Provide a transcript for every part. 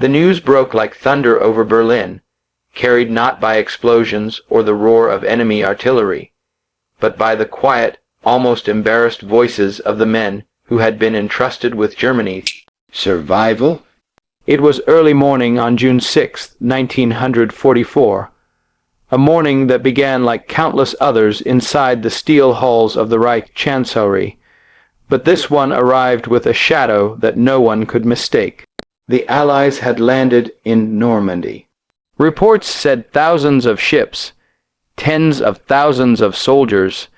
The news broke like thunder over Berlin, carried not by explosions or the roar of enemy artillery, but by the quiet, almost embarrassed voices of the men who had been entrusted with Germany's survival. It was early morning on June 6, 1944, a morning that began like countless others inside the steel halls of the Reich Chancellery, but this one arrived with a shadow that no one could mistake. The Allies had landed in Normandy. Reports said thousands of ships, tens of thousands of soldiers,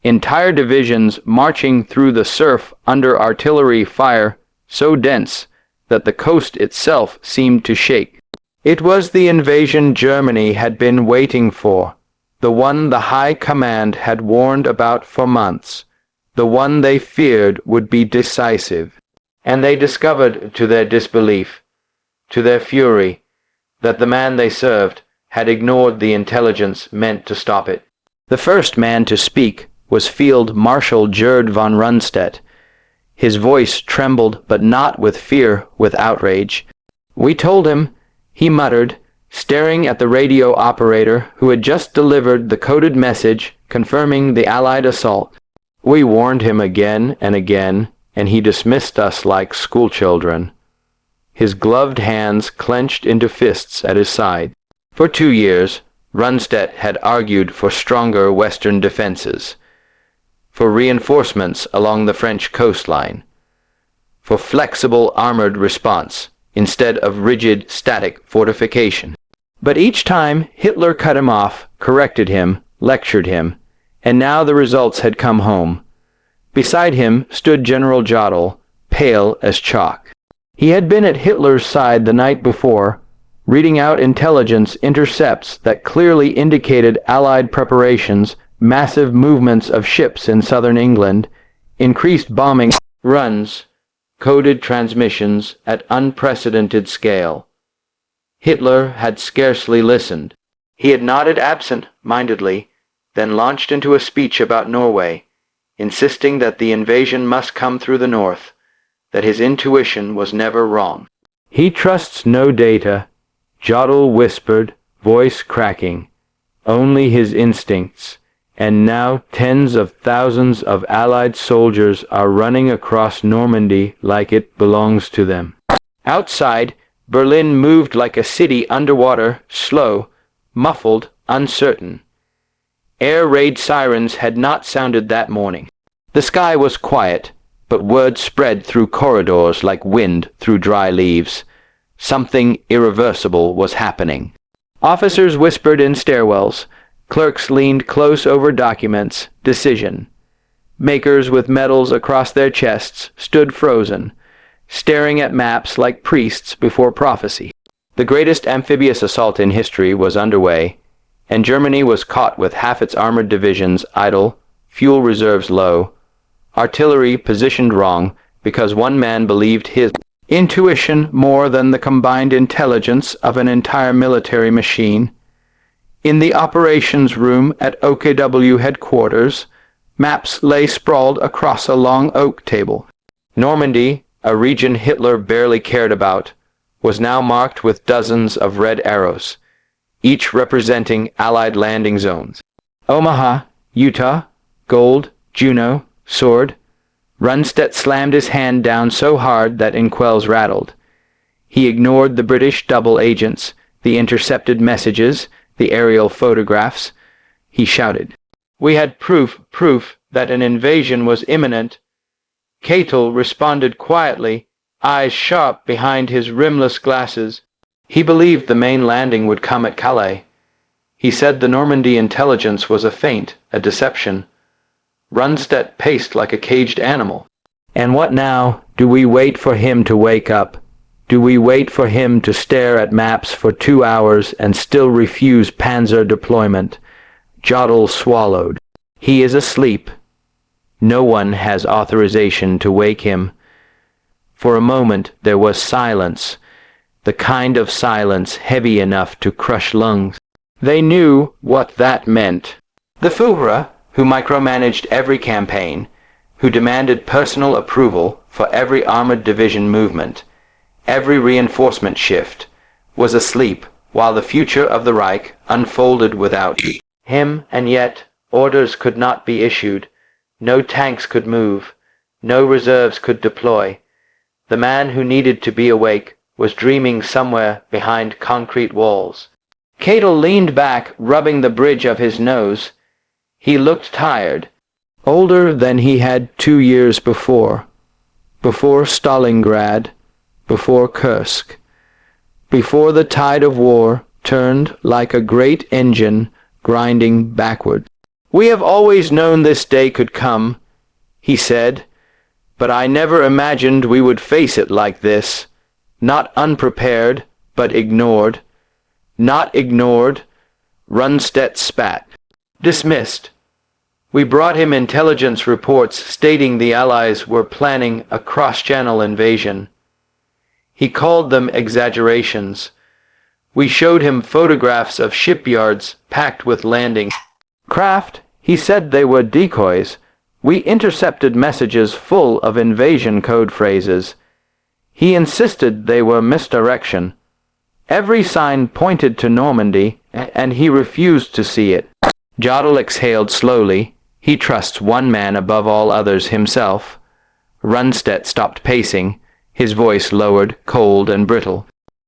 entire divisions marching through the surf under artillery fire so dense that the coast itself seemed to shake. It was the invasion Germany had been waiting for, the one the High Command had warned about for months, the one they feared would be decisive. And they discovered to their disbelief, to their fury, that the man they served had ignored the intelligence meant to stop it. The first man to speak was Field Marshal Gerd von Rundstedt. His voice trembled, but not with fear, with outrage. "We told him," he muttered, staring at the radio operator who had just delivered the coded message confirming the Allied assault. "We warned him again and again, and he dismissed us like schoolchildren." His gloved hands clenched into fists at his side. For 2 years, Rundstedt had argued for stronger Western defenses, for reinforcements along the French coastline, for flexible armored response instead of rigid static fortification. But each time Hitler cut him off, corrected him, lectured him, and now the results had come home. Beside him stood General Jodl, pale as chalk. He had been at Hitler's side the night before, reading out intelligence intercepts that clearly indicated Allied preparations, massive movements of ships in southern England, increased bombing runs, coded transmissions at unprecedented scale. Hitler had scarcely listened. He had nodded absent-mindedly, then launched into a speech about Norway, insisting that the invasion must come through the north, that his intuition was never wrong. "He trusts no data," Jodl whispered, voice cracking, "only his instincts. And now tens of thousands of Allied soldiers are running across Normandy like it belongs to them." Outside, Berlin moved like a city underwater, slow, muffled, uncertain. Air raid sirens had not sounded that morning. The sky was quiet, but word spread through corridors like wind through dry leaves. Something irreversible was happening. Officers whispered in stairwells. Clerks leaned close over documents, decision. Makers with medals across their chests stood frozen, staring at maps like priests before prophecy. The greatest amphibious assault in history was underway, and Germany was caught with half its armored divisions idle, fuel reserves low, artillery positioned wrong because one man believed his intuition more than the combined intelligence of an entire military machine. In the operations room at OKW headquarters, maps lay sprawled across a long oak table. Normandy, a region Hitler barely cared about, was now marked with dozens of red arrows, each representing Allied landing zones. Omaha, Utah, Gold, Juno, Sword. Rundstedt slammed his hand down so hard that inkwells rattled. He ignored the British double agents, the intercepted messages, the aerial photographs. He shouted. "We had proof that an invasion was imminent." Keitel responded quietly, eyes sharp behind his rimless glasses. He believed the main landing would come at Calais. He said the Normandy intelligence was a feint, a deception. Rundstedt paced like a caged animal. "And what now? Do we wait for him to wake up? Do we wait for him to stare at maps for 2 hours and still refuse panzer deployment?" Jodl swallowed. "He is asleep. No one has authorization to wake him." For a moment there was silence, the kind of silence heavy enough to crush lungs. They knew what that meant. The Führer, who micromanaged every campaign, who demanded personal approval for every armored division movement, every reinforcement shift, was asleep while the future of the Reich unfolded without him, and yet orders could not be issued, no tanks could move, no reserves could deploy. The man who needed to be awake was dreaming somewhere behind concrete walls. Cato leaned back, rubbing the bridge of his nose. He looked tired, older than he had 2 years before Stalingrad, before Kursk, before the tide of war turned like a great engine grinding backward. "We have always known this day could come," he said, "but I never imagined we would face it like this, not unprepared, but ignored." "Not ignored," Rundstedt spat. "Dismissed. We brought him intelligence reports stating the Allies were planning a cross-channel invasion. He called them exaggerations. We showed him photographs of shipyards packed with landing craft. He said they were decoys. We intercepted messages full of invasion code phrases. He insisted they were misdirection. Every sign pointed to Normandy, and he refused to see it." Jodl exhaled slowly. He trusts one man above all others, himself. Rundstedt stopped pacing, his voice lowered, cold and brittle.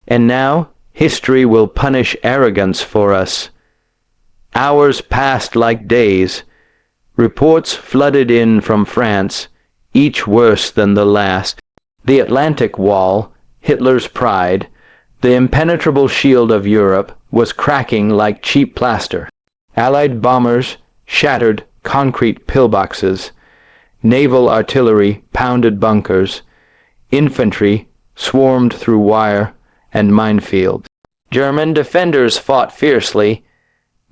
"And now history will punish arrogance for us." Hours passed like days. Reports flooded in from France, each worse than the last. The Atlantic Wall, Hitler's pride, the impenetrable shield of Europe, was cracking like cheap plaster. Allied bombers shattered concrete pillboxes. Naval artillery pounded bunkers. Infantry swarmed through wire and minefield. German defenders fought fiercely,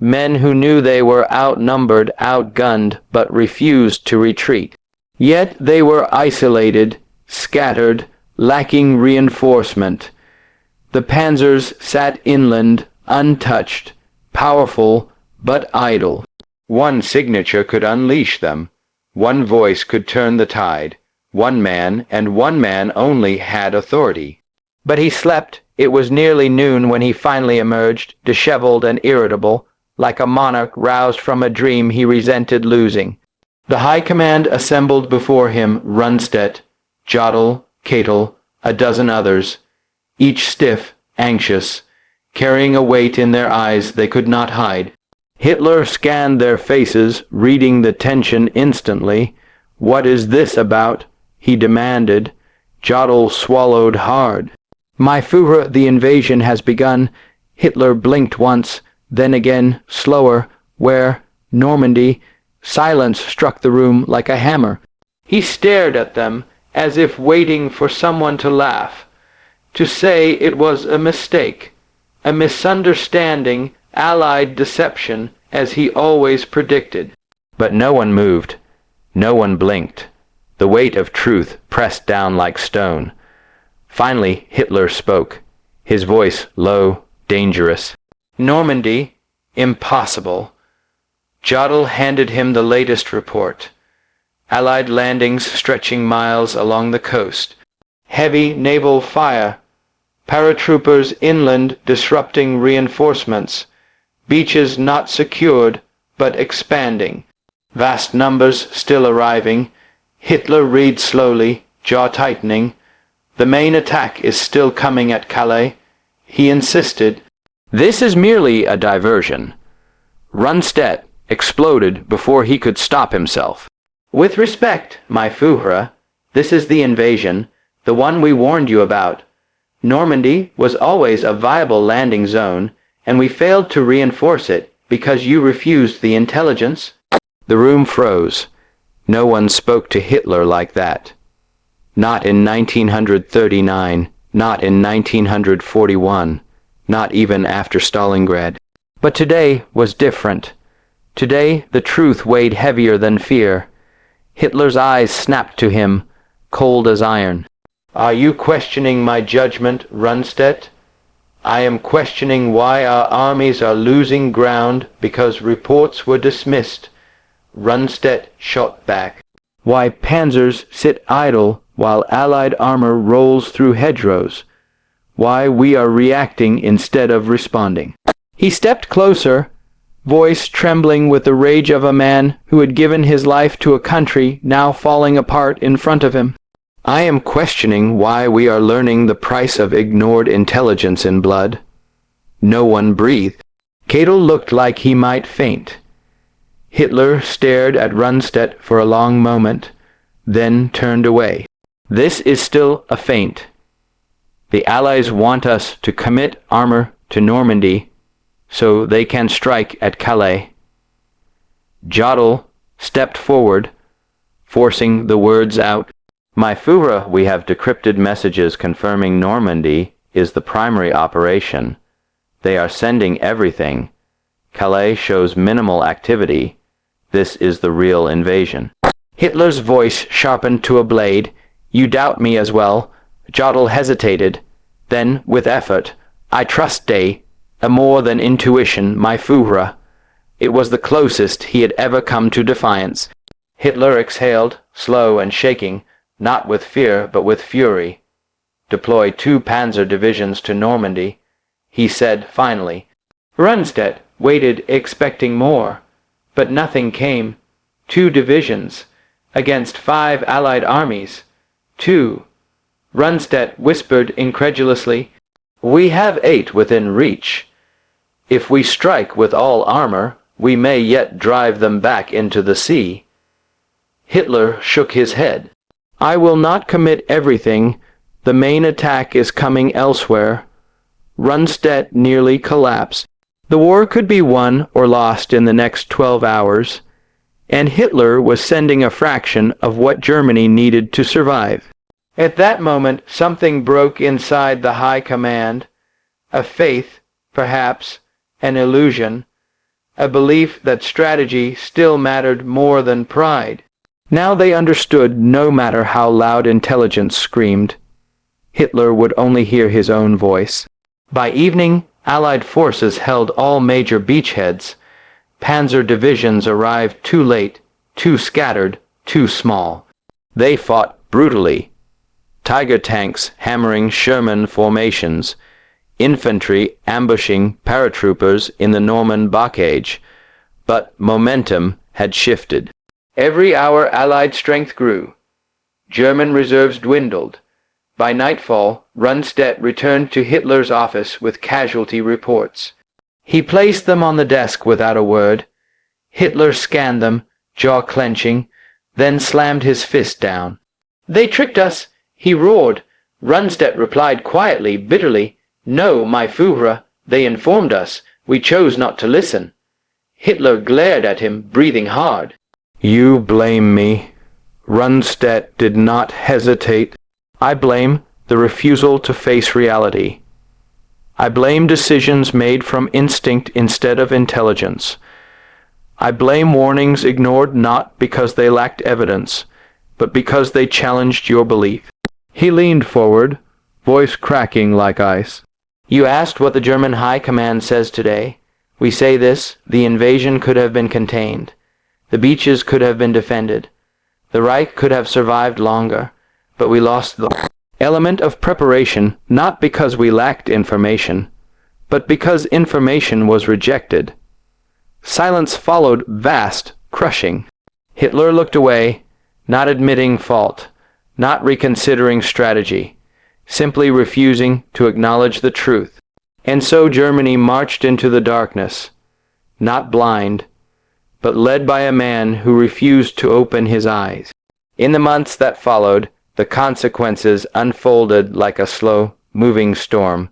men who knew they were outnumbered, outgunned, but refused to retreat. Yet they were isolated, scattered, lacking reinforcement. The panzers sat inland, untouched, powerful, but idle. One signature could unleash them. One voice could turn the tide. One man, and one man only, had authority. But he slept. It was nearly noon when he finally emerged, disheveled and irritable, like a monarch roused from a dream he resented losing. The High Command assembled before him: Rundstedt, Jodl, Cato, a dozen others, each stiff, anxious, carrying a weight in their eyes they could not hide. Hitler scanned their faces, reading the tension instantly. "What is this about?" he demanded. Jodl swallowed hard. "My Führer, the invasion has begun." Hitler blinked once, then again, slower. "Where?" "Normandy." Silence struck the room like a hammer. He stared at them, as if waiting for someone to laugh, to say it was a mistake, a misunderstanding, Allied deception, as he always predicted. But no one moved. No one blinked. The weight of truth pressed down like stone. Finally, Hitler spoke, his voice low, dangerous. "Normandy? Impossible." Jodl handed him the latest report. Allied landings stretching miles along the coast. Heavy naval fire. Paratroopers inland disrupting reinforcements. Beaches not secured, but expanding. Vast numbers still arriving. Hitler read slowly, jaw tightening. "The main attack is still coming at Calais," he insisted. "This is merely a diversion." Rundstedt exploded before he could stop himself. "With respect, my Führer, this is the invasion, the one we warned you about. Normandy was always a viable landing zone, and we failed to reinforce it because you refused the intelligence." The room froze. No one spoke to Hitler like that. Not in 1939, not in 1941, not even after Stalingrad. But today was different. Today the truth weighed heavier than fear. Hitler's eyes snapped to him, cold as iron. "Are you questioning my judgment, Rundstedt? I am questioning why our armies are losing ground because reports were dismissed." Rundstedt shot back. "Why panzers sit idle while Allied armor rolls through hedgerows. why we are reacting instead of responding. He stepped closer, voice trembling with the rage of a man who had given his life to a country now falling apart in front of him. I am questioning why we are learning the price of ignored intelligence in blood. No one breathed. Cadel looked like he might faint. Hitler stared at Rundstedt for a long moment, then turned away. This is still a feint. The Allies want us to commit armor to Normandy so they can strike at Calais. Jodl stepped forward, forcing the words out. My Führer, we have decrypted messages confirming Normandy is the primary operation. They are sending everything. Calais shows minimal activity. This is the real invasion. Hitler's voice sharpened to a blade. You doubt me as well. Jodl hesitated. Then, with effort, I trust Day, a more than intuition, my Führer. It was the closest he had ever come to defiance. Hitler exhaled, slow and shaking, not with fear but with fury. Deploy 2 panzer divisions to Normandy, he said finally. Rundstedt waited expecting more, but nothing came. 2 divisions, against 5 Allied armies. 2. Rundstedt whispered incredulously, We have 8 within reach. If we strike with all armor, we may yet drive them back into the sea. Hitler shook his head. I will not commit everything. The main attack is coming elsewhere. Rundstedt nearly collapsed. The war could be won or lost in the next 12 hours, and Hitler was sending a fraction of what Germany needed to survive. At that moment, something broke inside the high command, a faith, perhaps, an illusion, a belief that strategy still mattered more than pride. Now they understood no matter how loud intelligence screamed, Hitler would only hear his own voice. By evening, Allied forces held all major beachheads. Panzer divisions arrived too late, too scattered, too small. They fought brutally. Tiger tanks hammering Sherman formations, infantry ambushing paratroopers in the Norman blockade, but momentum had shifted. Every hour Allied strength grew. German reserves dwindled. By nightfall, Rundstedt returned to Hitler's office with casualty reports. He placed them on the desk without a word. Hitler scanned them, jaw clenching, then slammed his fist down. They tricked us, he roared. Rundstedt replied quietly, bitterly, No, my Führer, they informed us. We chose not to listen. Hitler glared at him, breathing hard. You blame me. Rundstedt did not hesitate. I blame the refusal to face reality. I blame decisions made from instinct instead of intelligence. I blame warnings ignored not because they lacked evidence, but because they challenged your belief. He leaned forward, voice cracking like ice. You asked what the German High Command says today. We say this, the invasion could have been contained. The beaches could have been defended. The Reich could have survived longer, but we lost the element of preparation, not because we lacked information, but because information was rejected. Silence followed, vast, crushing. Hitler looked away, not admitting fault, not reconsidering strategy, simply refusing to acknowledge the truth. And so Germany marched into the darkness, not blind, but led by a man who refused to open his eyes. In the months that followed, the consequences unfolded like a slow-moving storm.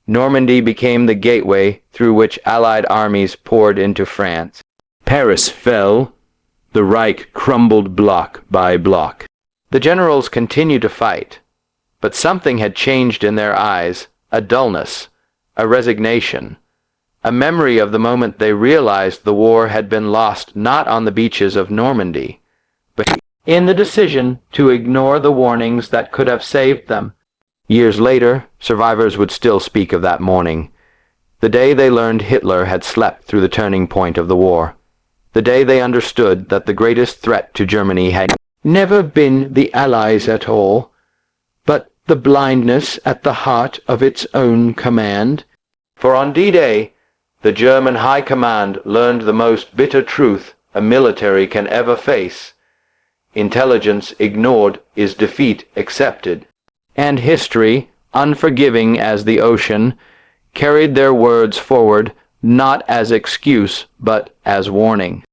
Normandy became the gateway through which Allied armies poured into France. Paris fell. The Reich crumbled block by block. The generals continued to fight, but something had changed in their eyes, a dullness, a resignation, a memory of the moment they realized the war had been lost not on the beaches of Normandy, but in the decision to ignore the warnings that could have saved them. Years later, survivors would still speak of that morning, the day they learned Hitler had slept through the turning point of the war, the day they understood that the greatest threat to Germany had never been the Allies at all, but the blindness at the heart of its own command. For on D-Day, the German High Command learned the most bitter truth a military can ever face. Intelligence ignored is defeat accepted. And history, unforgiving as the ocean, carried their words forward not as excuse but as warning.